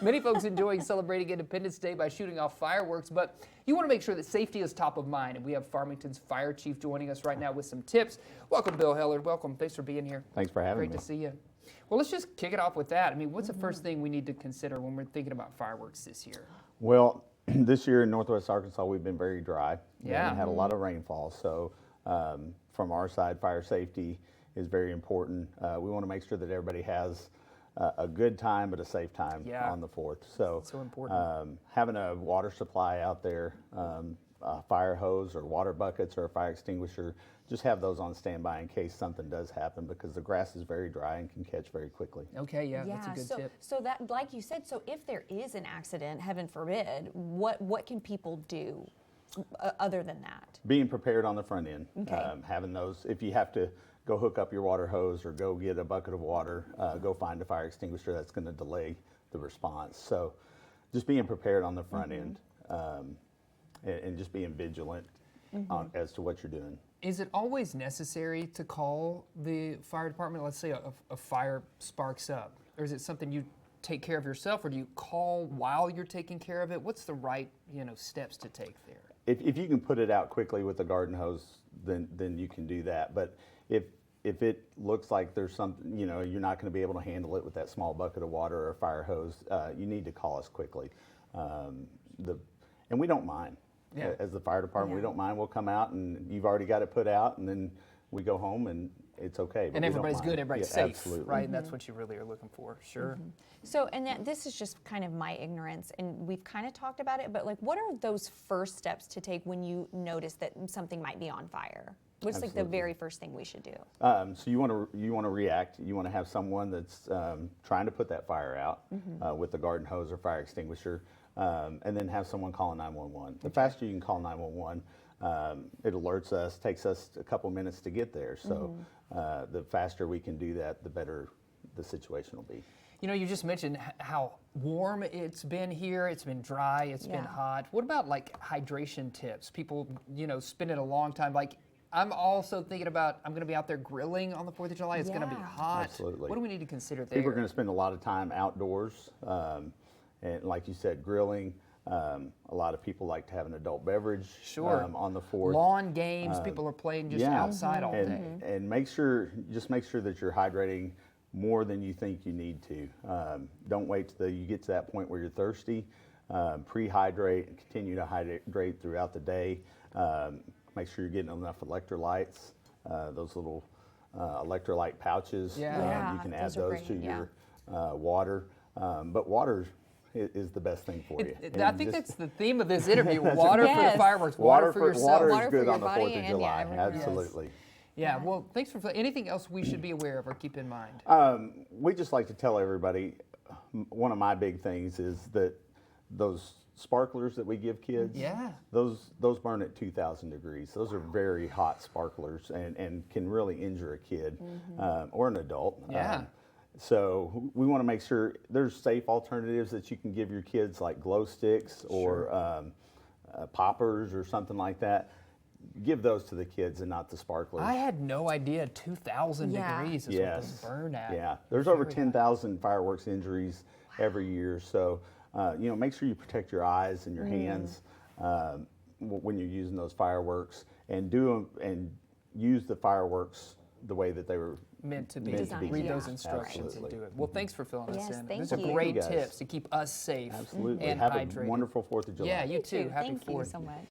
Many folks enjoying celebrating Independence Day by shooting off fireworks, but you want to make sure that safety is top of mind. And we have Farmington's fire chief joining us right now with some tips. Welcome, Bill Hellard. Welcome. Thanks for being here. Thanks for having me. Great to see you. Well, let's just kick it off with that. I mean, what's the first thing we need to consider when we're thinking about fireworks this year? Well, this year in Northwest Arkansas, we've been very dry. We Yeah. haven't had a lot of rainfall. So from our side, fire safety is very important. We want to make sure that everybody has a good time, but a safe time on the 4th. So important. having a water supply out there, a fire hose or water buckets or a fire extinguisher, just have those on standby in case something does happen, because the grass is very dry and can catch very quickly. Okay, yeah, that's a good tip. So that, like you said, so if there is an accident, heaven forbid, what can people do other than that? Being prepared on the front end. Okay. Having those, if you have to go hook up your water hose or go get a bucket of water, go find a fire extinguisher, that's going to delay the response. So just being prepared on the front end, and just being vigilant as to what you're doing. Is it always necessary to call the fire department? Let's say a fire sparks up. Or is it something you take care of yourself, or do you call while you're taking care of it? What's the right, steps to take there? If you can put it out quickly with a garden hose, then you can do that. But if it looks like there's something, you're not going to be able to handle it with that small bucket of water or a fire hose, you need to call us quickly. And we don't mind. Yeah. As the fire department, we don't mind. We'll come out, and you've already got it put out, and then we go home, and it's okay. And everybody's good, everybody's safe, absolutely. right? And that's what you really are looking for, sure. So, and this is just kind of my ignorance, and we've kind of talked about it, but like, what are those first steps to take when you notice that something might be on fire? What's like the very first thing we should do? So you want to react. You want to have someone that's trying to put that fire out with the garden hose or fire extinguisher, and then have someone call 911. The faster you can call 911, it alerts us. Takes us a couple minutes to get there. So the faster we can do that, the better the situation will be. You just mentioned how warm it's been here. It's been dry. It's been hot. What about like hydration tips? People, spending a long time. Like, I'm also thinking about, I'm going to be out there grilling on the 4th of July. It's going to be hot. Absolutely. What do we need to consider there? People are going to spend a lot of time outdoors, and like you said, grilling. A lot of people like to have an adult beverage on the 4th. Lawn games. People are playing just outside all day. And make sure that you're hydrating more than you think you need to. Don't wait till you get to that point where you're thirsty. Pre-hydrate and continue to hydrate throughout the day. Make sure you're getting enough electrolytes, those little electrolyte pouches. Yeah. You can add those are those great, to your water. But water is the best thing for you. I think that's the theme of this interview. Water for the fireworks, water for yourself. Water Water is for good your on the body 4th of and, July. everywhere else. Absolutely. Yeah, well, thanks for anything else we should be aware of or keep in mind? We just like to tell everybody, one of my big things is that those sparklers that we give kids, those burn at 2,000 degrees. Those are very hot sparklers and can really injure a kid or an adult. Yeah. So we want to make sure there's safe alternatives that you can give your kids, like glow sticks or poppers or something like that. Give those to the kids and not the sparklers. I had no idea 2,000 degrees is what those burn at. Yeah, there's over 10,000 fireworks injuries every year. So, make sure you protect your eyes and your hands when you're using those fireworks, and use the fireworks the way that they were meant to be. Designed, Read yeah. those instructions and do it. Well, thanks for filling us Yes, in. thank These are you. great Thank you, guys. tips to keep us safe Absolutely. and Have hydrated. a wonderful 4th of July. Yeah, you too. Happy Thank 4th. you so much.